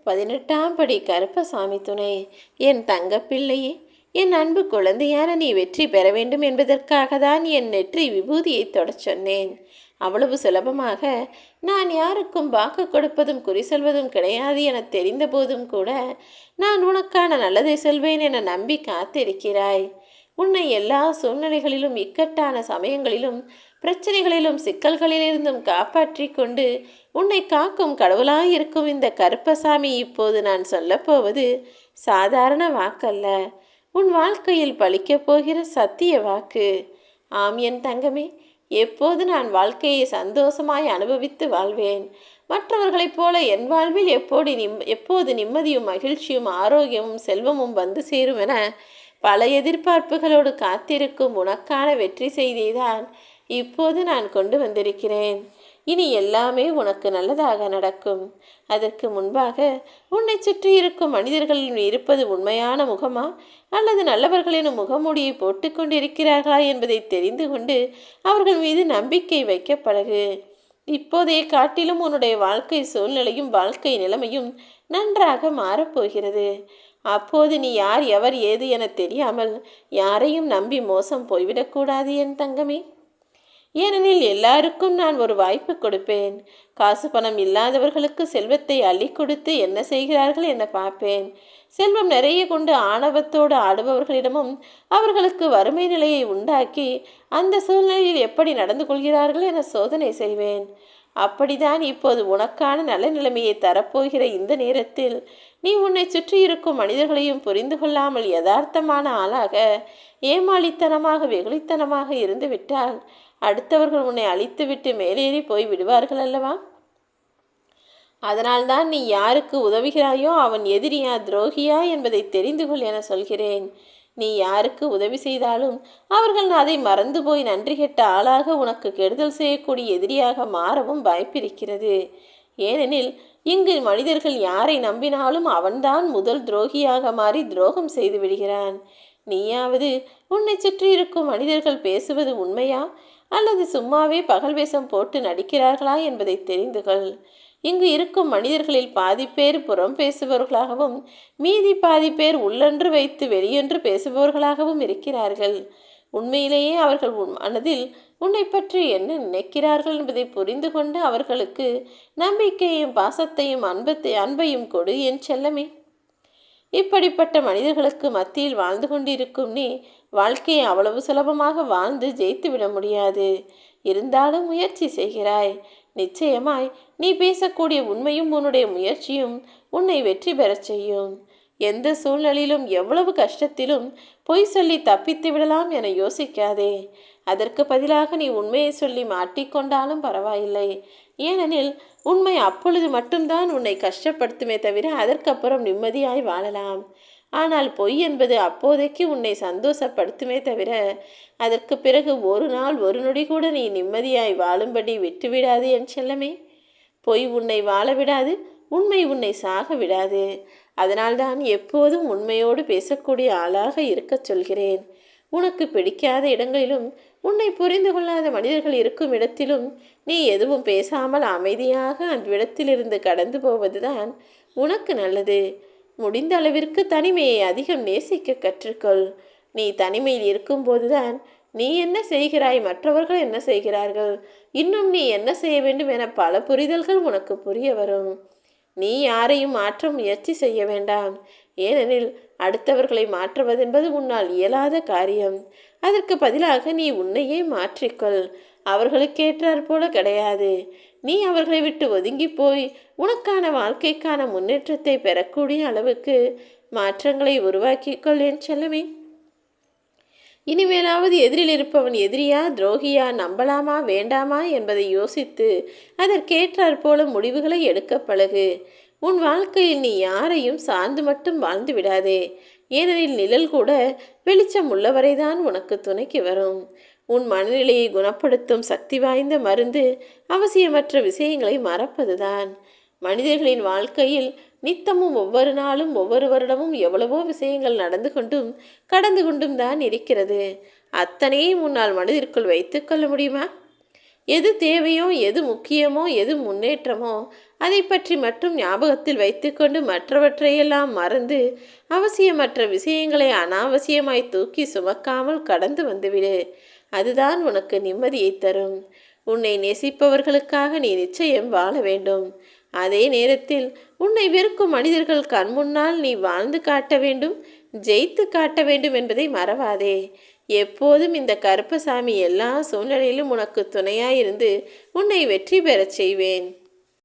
18ஆம் படி கருப்பசாமி துணை. என் தங்கப்பிள்ளையே, என் அன்பு குழந்தையான நீ வெற்றி பெற வேண்டும் என்பதற்காக தான் என் நெற்றி விபூதியை தொடச் சொன்னேன். அவ்வளவு சுலபமாக நான் யாருக்கும் வாக்கு கொடுப்பதும் குறி சொல்வதும் கிடையாது என தெரிந்த போதும் கூட நான் உனக்கான நல்லதை சொல்வேன் என நம்பி காத்திருக்கிறாய். உன்னை எல்லா சூழ்நிலைகளிலும், இக்கட்டான சமயங்களிலும், பிரச்சனைகளிலும், சிக்கல்களிலிருந்தும் காப்பாற்றி கொண்டு உன்னை காக்கும் கடவுளாயிருக்கும் இந்த கருப்பசாமி இப்போது நான் சொல்லப்போவது சாதாரண வாக்கல்ல, உன் வாழ்க்கையில் பலிக்கப் போகிற சத்திய வாக்கு. ஆம் என் தங்கமே, எப்போது நான் வாழ்க்கையை சந்தோஷமாய் அனுபவித்து வாழ்வேன், மற்றவர்களைப் போல என் வாழ்வில் எப்போது நிம்மதியும் மகிழ்ச்சியும் ஆரோக்கியமும் செல்வமும் வந்து சேரும் என பல எதிர்பார்ப்புகளோடு காத்திருக்கும் உனக்கான வெற்றி செய்திதான் இப்போது நான் கொண்டு வந்திருக்கிறேன். இனி எல்லாமே உனக்கு நல்லதாக நடக்கும். அதற்கு முன்பாக உன்னை சுற்றி இருக்கும் மனிதர்களில் இருப்பது உண்மையான முகமா அல்லது நல்லவர்களின் முகமூடியை போட்டு கொண்டிருக்கிறார்களா என்பதை தெரிந்து கொண்டு அவர்கள் மீது நம்பிக்கை வைக்க பழகு. இப்போதைய காட்டிலும் உன்னுடைய வாழ்க்கை சூழ்நிலையும் வாழ்க்கை நிலைமையும் நன்றாக மாறப்போகிறது. அப்போது நீ யார், எவர், ஏது என தெரியாமல் யாரையும் நம்பி மோசம் போய்விடக்கூடாது என் தங்கமே. ஏனெனில் எல்லாருக்கும் நான் ஒரு வாய்ப்பு கொடுப்பேன். காசு பணம் இல்லாதவர்களுக்கு செல்வத்தை அள்ளி கொடுத்து என்ன செய்கிறார்கள் என பார்ப்பேன். செல்வம் நிறைய கொண்டு ஆணவத்தோடு ஆடுபவர்களிடமும் அவர்களுக்கு வறுமை நிலையை உண்டாக்கி அந்த சூழ்நிலையில் எப்படி நடந்து கொள்கிறார்கள் என சோதனை செய்வேன். அப்படிதான் இப்போது உனக்கான நல்ல நிலைமையை தரப்போகிற இந்த நேரத்தில் நீ உன்னை சுற்றி இருக்கும் மனிதர்களையும் புரிந்து கொள்ளாமல் யதார்த்தமான ஆளாக, ஏமாளித்தனமாக, வெகுளித்தனமாக இருந்துவிட்டால் அடுத்தவர்கள் உன்னை அழித்துவிட்டு மேலேறி போய் விடுவார்கள் அல்லவா? அதனால்தான் நீ யாருக்கு உதவுகிறாயோ அவன் எதிரியா துரோகியா என்பதை தெரிந்து கொள் என சொல்கிறேன். நீ யாருக்கு உதவி செய்தாலும் அவர்கள் அதை மறந்து போய் நன்றி கெட்ட ஆளாக உனக்கு கெடுதல் செய்யக்கூடிய எதிரியாக மாறவும் வாய்ப்பிருக்கிறது. ஏனெனில் இங்கு மனிதர்கள் யாரை நம்பினாலும் அவன்தான் முதல் துரோகியாக மாறி துரோகம் செய்து விடுகிறான். நீயாவது உன்னை சுற்றி இருக்கும் மனிதர்கள் பேசுவது உண்மையா அல்லது சும்மாவே பகல் வேஷம் போட்டு நடிக்கிறார்களா என்பதை தெரிந்து கொள். இங்கு இருக்கும் மனிதர்களில் பாதி பேர் புறம் பேசுபவர்களாகவும் மீதி பாதி பேர் உள்ளொன்று வைத்து வெளியொன்று பேசுபவர்களாகவும் இருக்கிறார்கள். உண்மையிலேயே அவர்கள் மனதில் உன்னை பற்றி என்ன நினைக்கிறார்கள் என்பதை புரிந்து கொண்டு அவர்களுக்கு நம்பிக்கையும் பாசத்தையும் அன்பையும் கொடு என் செல்லமே. இப்படிப்பட்ட மனிதர்களுக்கு மத்தியில் வாழ்ந்து கொண்டிருக்கும் நீ வாழ்க்கையை அவ்வளவு சுலபமாக வாழ்ந்து ஜெயித்து விட முடியாது. இருந்தாலும் முயற்சி செய்கிறாய். நிச்சயமாய் நீ பேசக்கூடிய உண்மையும் உன்னுடைய முயற்சியும் உன்னை வெற்றி பெறச் செய்யும். எந்த சூழ்நிலையிலும் எவ்வளவு கஷ்டத்திலும் பொய் சொல்லி தப்பித்து விடலாம் என யோசிக்காதே. அதற்கு பதிலாக நீ உண்மையை சொல்லி மாட்டிக்கொண்டாலும் பரவாயில்லை. ஏனெனில் உண்மை அப்பொழுது மட்டும்தான் உன்னை கஷ்டப்படுத்துமே தவிர அதற்கப்புறம் நிம்மதியாய் வாழலாம். ஆனால் பொய் என்பது அப்போதைக்கு உன்னை சந்தோஷப்படுத்துமே தவிர அதற்கு பிறகு ஒரு நாள் ஒரு நொடி கூட நீ நிம்மதியாய் வாழும்படி விட்டுவிடாது என் செல்லமே. பொய் உன்னை வாழ விடாது, உண்மை உன்னை சாக விடாது. அதனால்தான் எப்போதும் உண்மையோடு பேசக்கூடிய ஆளாக இருக்கச் சொல்கிறேன். உனக்கு பிடிக்காத இடங்களிலும் உன்னை புரிந்து கொள்ளாத மனிதர்கள் இருக்கும் இடத்திலும் நீ எதுவும் பேசாமல் அமைதியாக அவ்விடத்திலிருந்து கடந்து போவதுதான் உனக்கு நல்லது. முடிந்த அளவிற்கு தனிமையை அதிகம் நேசிக்க கற்றுக்கொள். நீ தனிமையில் இருக்கும்போதுதான் நீ என்ன செய்கிறாய், மற்றவர்கள் என்ன செய்கிறார்கள், இன்னும் நீ என்ன செய்ய வேண்டும் என பல புரிதல்கள் உனக்கு புரிய வரும். நீ யாரையும் மாற்ற முயற்சி செய்ய வேண்டாம். ஏனெனில் அடுத்தவர்களை மாற்றுவதென்பது உன்னால் இயலாத காரியம். அதற்கு பதிலாக நீ உன்னையே மாற்றிக்கொள். அவர்களுக்கேற்றாற் போல கிடையாது. நீ அவர்களை விட்டு ஒதுங்கி போய் உனக்கான வாழ்க்கைக்கான முன்னேற்றத்தை பெறக்கூடிய அளவுக்கு மாற்றங்களை உருவாக்கிக்கொள் என் செல்லமே. இனிமேலாவது எதிரில் இருப்பவன் எதிரியா துரோகியா, நம்பலாமா வேண்டாமா என்பதை யோசித்து அதற்கேற்றாற் போல முடிவுகளை எடுக்க பழகு. உன் வாழ்க்கையில் நீ யாரையும் சார்ந்து மட்டும் வாழ்ந்து விடாதே. ஏனெனில் நிழல் கூட வெளிச்சம் உள்ளவரைதான் உனக்கு துணைக்கு வரும். உன் மனநிலையை குணப்படுத்தும் சக்தி வாய்ந்த மருந்து அவசியமற்ற விஷயங்களை மறப்பதுதான். மனிதர்களின் வாழ்க்கையில் நித்தமும் ஒவ்வொரு நாளும் ஒவ்வொரு வருடமும் எவ்வளவோ விஷயங்கள் நடந்து கொண்டும் கடந்து கொண்டும் தான் இருக்கிறது. அத்தனையும் உன்னால் மனதிற்குள் வைத்து கொள்ள முடியுமா? எது தேவையோ, எது முக்கியமோ, எது முன்னேற்றமோ அதை பற்றி மட்டும் ஞாபகத்தில் வைத்துக்கொண்டு மற்றவற்றையெல்லாம் மறந்து அவசியமற்ற விஷயங்களை அனாவசியமாய் தூக்கி சுமக்காமல் கடந்து வந்துவிடு. அதுதான் உனக்கு நிம்மதியை தரும். உன்னை நேசிப்பவர்களுக்காக நீ நிச்சயம் வாழ வேண்டும். அதே நேரத்தில் உன்னை வெறுக்கும் மனிதர்கள் கண் முன்னால் நீ வாழ்ந்து காட்ட வேண்டும், ஜெயித்து காட்ட வேண்டும் என்பதை மறவாதே. எப்போதும் இந்த கருப்பசாமி எல்லா சூழ்நிலையிலும் உனக்கு துணையாயிருந்து உன்னை வெற்றி பெறச் செய்வேன்.